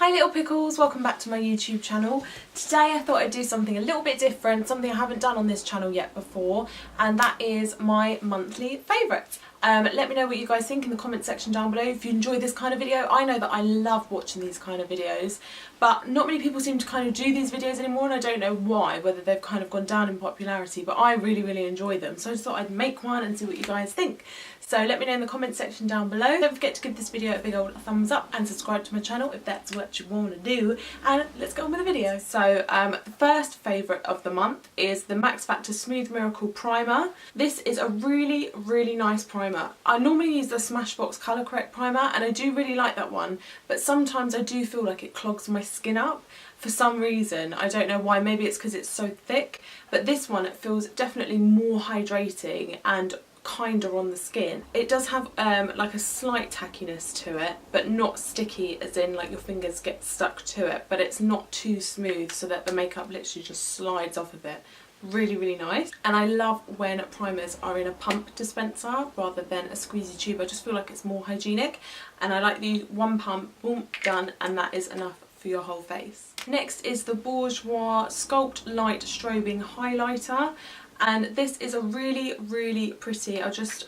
Hi little pickles, welcome back to my YouTube channel. Today I thought I'd do something a little bit different, something I haven't done on this channel yet before, and that is my monthly favourites. Let me know what you guys think in the comment section down below if you enjoy this kind of video. I know that I love watching these kind of videos, but not many people seem to kind of do these videos anymore, and I don't know why, whether they've kind of gone down in popularity, but I really enjoy them. So I just thought I'd make one and see what you guys think. So let me know in the comment section down below. Don't forget to give this video a big old thumbs up and subscribe to my channel if that's what you want to do. And let's get on with the video. So the first favourite of the month is the Max Factor Smooth Miracle Primer. This is a really nice primer. I normally use the Smashbox Colour Correct primer and I do really like that one, but sometimes I do feel like it clogs my skin up for some reason. I don't know why, maybe it's because it's so thick, but this one, it feels definitely more hydrating and kinder on the skin. It does have like a slight tackiness to it, but not sticky as in like your fingers get stuck to it, but it's not too smooth so that the makeup literally just slides off of it. Really nice. And I love when primers are in a pump dispenser rather than a squeezy tube. I just feel like it's more hygienic, and I like the one pump, boom, done, and that is enough for your whole face. Next is the Bourjois Sculpt Light Strobing Highlighter, and this is a really pretty. I'll just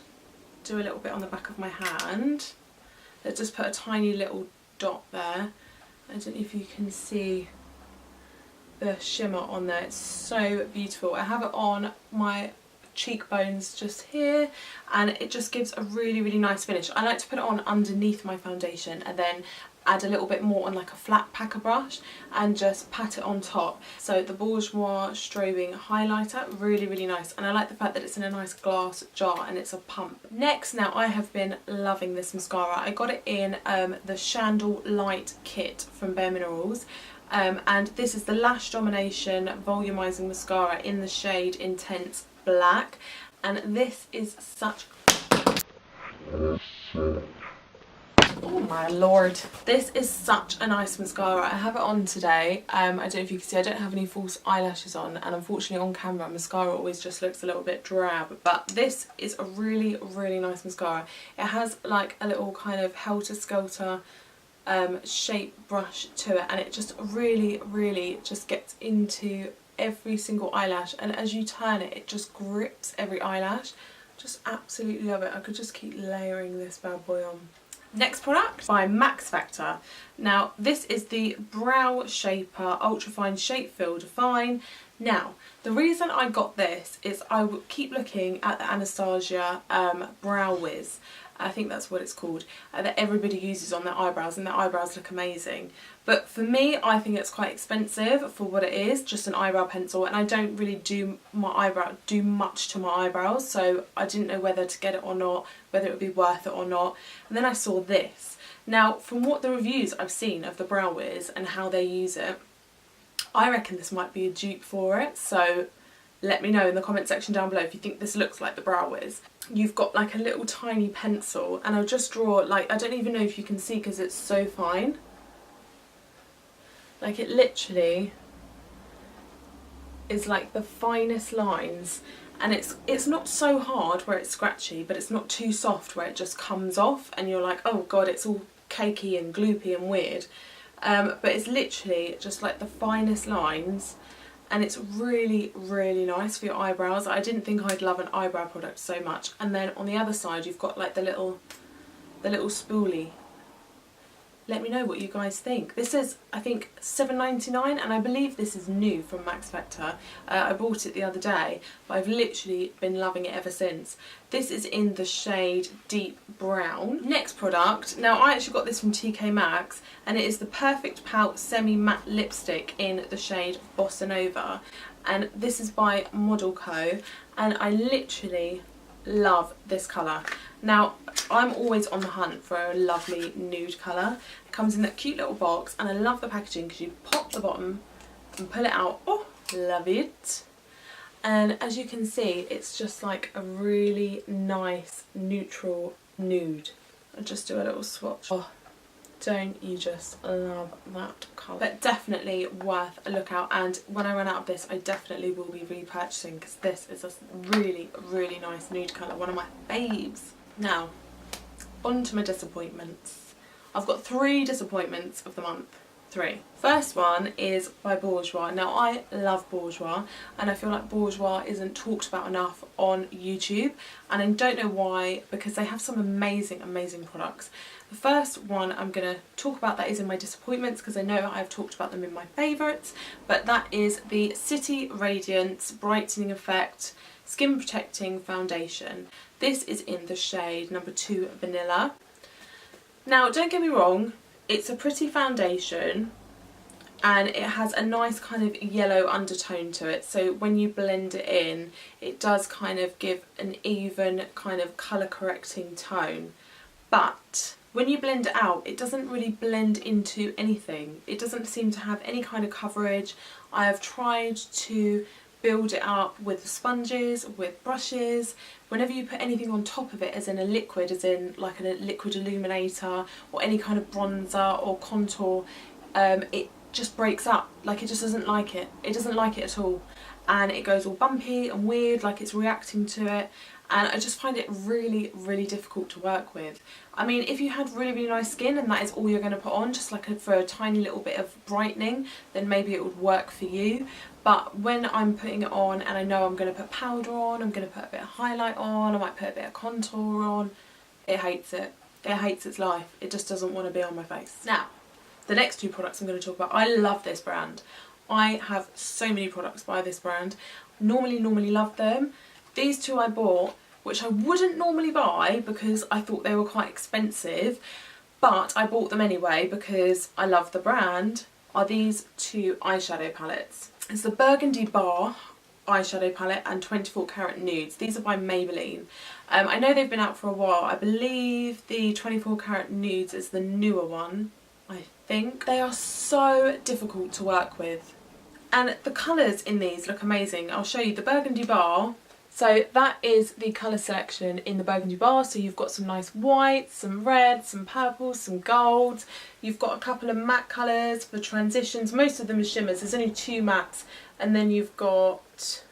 do a little bit on the back of my hand. Let's just put a tiny little dot there. I don't know if you can see the shimmer on there. It's so beautiful. I have it on my cheekbones just here, and it just gives a really nice finish. I like to put it on underneath my foundation and then add a little bit more on like a flat packer brush and just pat it on top. So the Bourjois Strobing Highlighter, really nice, and I like the fact that it's in a nice glass jar and it's a pump. Next, now I have been loving this mascara. I got it in the Chandel Light kit from Bare Minerals, and this is the Lash Domination Volumizing Mascara in the shade Intense Black, and this is such... Oh my lord. This is such a nice mascara. I have it on today. I don't know if you can see, I don't have any false eyelashes on, and unfortunately on camera mascara always just looks a little bit drab, but this is a really nice mascara. It has like a little kind of helter-skelter shape brush to it, and it just really just gets into every single eyelash, and as you turn it, it just grips every eyelash. Just absolutely love it. I could just keep layering this bad boy on. Next product by Max Factor. Now this is the Brow Shaper Ultrafine Shape Fill Define. Now the reason I got this is I would keep looking at the Anastasia Brow Wiz, I think that's what it's called, that everybody uses on their eyebrows, and their eyebrows look amazing. But for me, I think it's quite expensive for what it is, just an eyebrow pencil, and I don't really do much to my eyebrows, so I didn't know whether to get it or not, whether it would be worth it or not. And then I saw this. Now, from what the reviews I've seen of the Brow Wiz and how they use it, I reckon this might be a dupe for it, so let me know in the comment section down below if you think this looks like the Brow Wiz. You've got like a little tiny pencil, and I'll just draw, like, I don't even know if you can see because it's so fine. Like, it literally is like the finest lines, and it's not so hard where it's scratchy, but it's not too soft where it just comes off and you're like, oh god, it's all cakey and gloopy and weird. But it's literally just like the finest lines, and it's really nice for your eyebrows. I didn't think I'd love an eyebrow product so much. And then on the other side you've got like the little spoolie. Let me know what you guys think. This is, I think, $7.99, and I believe this is new from Max Factor. I bought it the other day, but I've literally been loving it ever since. This is in the shade Deep Brown. Next product, now I actually got this from TK Maxx, and it is the Perfect Pout Semi Matte Lipstick in the shade Bossa Nova, and this is by Model Co, and I literally love this colour. Now I'm always on the hunt for a lovely nude colour. It comes in that cute little box, and I love the packaging because you pop the bottom and pull it out. Oh, love it. And as you can see, it's just like a really nice neutral nude. I'll just do a little swatch. Oh, don't you just love that colour? But definitely worth a look out, and when I run out of this I definitely will be repurchasing, because this is a really nice nude colour, one of my faves. Now, on to my disappointments. I've got 3 disappointments of the month. three. First one is by Bourjois. Now I love Bourjois and I feel like Bourjois isn't talked about enough on YouTube, and I don't know why, because they have some amazing products. The first one I'm going to talk about that is in my disappointments, because I know I've talked about them in my favourites, but that is the City Radiance Brightening Effect Skin Protecting Foundation. This is in the shade number 2 Vanilla. Now don't get me wrong, it's a pretty foundation and it has a nice kind of yellow undertone to it, so when you blend it in it does kind of give an even kind of colour correcting tone, but when you blend it out it doesn't really blend into anything. It doesn't seem to have any kind of coverage. I have tried to build it up with sponges, with brushes. Whenever you put anything on top of it, as in a liquid, as in like a liquid illuminator or any kind of bronzer or contour, it just breaks up. Like, it just doesn't like it. It doesn't like it at all. And it goes all bumpy and weird, like it's reacting to it. And I just find it really difficult to work with. I mean, if you had really nice skin and that is all you're going to put on, just like for a tiny little bit of brightening, then maybe it would work for you. But when I'm putting it on and I know I'm going to put powder on, I'm going to put a bit of highlight on, I might put a bit of contour on, it hates it. It hates its life. It just doesn't want to be on my face. Now, the next two products I'm going to talk about, I love this brand. I have so many products by this brand. Normally love them. These two I bought, which I wouldn't normally buy because I thought they were quite expensive, but I bought them anyway because I love the brand, are these two eyeshadow palettes. It's the Burgundy Bar eyeshadow palette and 24 Karat Nudes. These are by Maybelline. I know they've been out for a while. I believe the 24 Karat Nudes is the newer one, I think. They are so difficult to work with. And the colours in these look amazing. I'll show you the Burgundy Bar. So that is the colour selection in the Burgundy Bar. So you've got some nice whites, some reds, some purples, some golds. You've got a couple of matte colours for transitions. Most of them are shimmers. There's only 2 mattes. And then you've got...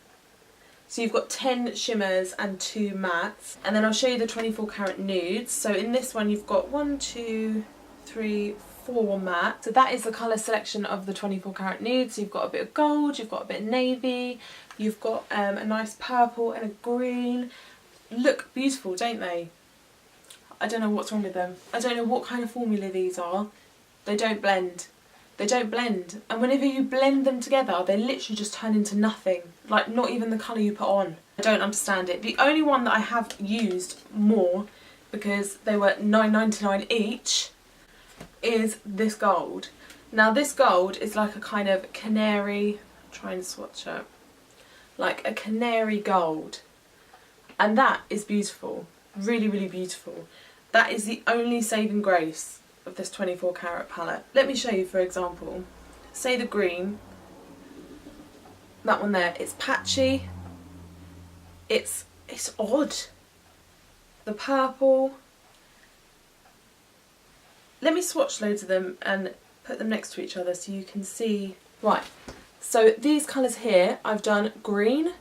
So you've got 10 shimmers and 2 mattes. And then I'll show you the 24 Karat Nudes. So in this one you've got 1, 2, 3, 4 matte. So that is the colour selection of the 24 Karat Nude. So you've got a bit of gold, you've got a bit of navy, you've got a nice purple and a green. Look beautiful, don't they? I don't know what's wrong with them. I don't know what kind of formula these are. They don't blend. They don't blend. And whenever you blend them together, they literally just turn into nothing. Like, not even the colour you put on. I don't understand it. The only one that I have used more, because they were $9.99 each, is this gold. Now this gold is like a kind of canary, try and swatch it, like a canary gold, and that is beautiful, really beautiful. That is the only saving grace of this 24 Karat palette. Let me show you, for example, say the green, that one there, it's patchy, it's odd. The purple, let me swatch loads of them and put them next to each other so you can see. Right, so these colours here, I've done green,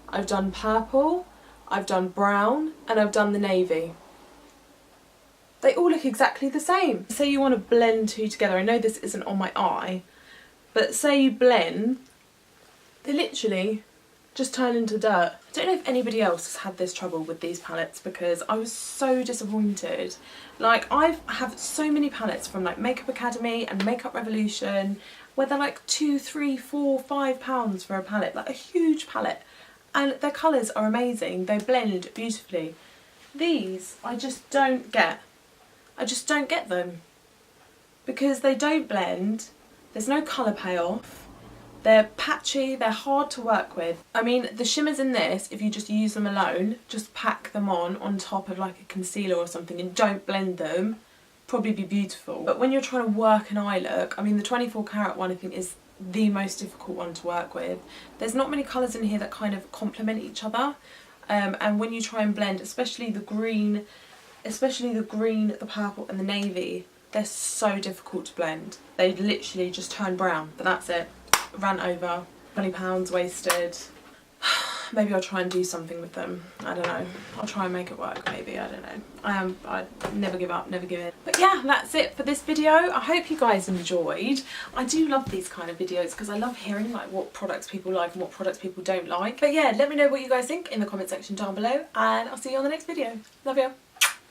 I've done purple, I've done brown, and I've done the navy. They all look exactly the same. Say you want to blend two together, I know this isn't on my eye, but say you blend, they literally just turn into dirt. I don't know if anybody else has had this trouble with these palettes, because I was so disappointed. Like, I have so many palettes from like Makeup Academy and Makeup Revolution where they're like £2, £3, £4, £5 for a palette, like a huge palette, and their colours are amazing, they blend beautifully. These I just don't get. I just don't get them because they don't blend, there's no colour payoff. They're patchy, they're hard to work with. I mean, the shimmers in this, if you just use them alone, just pack them on top of like a concealer or something and don't blend them, probably be beautiful. But when you're trying to work an eye look, I mean the 24 Karat one I think is the most difficult one to work with. There's not many colours in here that kind of complement each other. And when you try and blend, especially the green, the purple and the navy, they're so difficult to blend. They literally just turn brown, but that's it. Ran over, £20 wasted. maybe I'll try and do something with them. I don't know. I'll try and make it work maybe. I don't know. I never give up, never give in. But yeah, that's it for this video. I hope you guys enjoyed. I do love these kind of videos because I love hearing like what products people like and what products people don't like. But yeah, let me know what you guys think in the comment section down below, and I'll see you on the next video. Love you.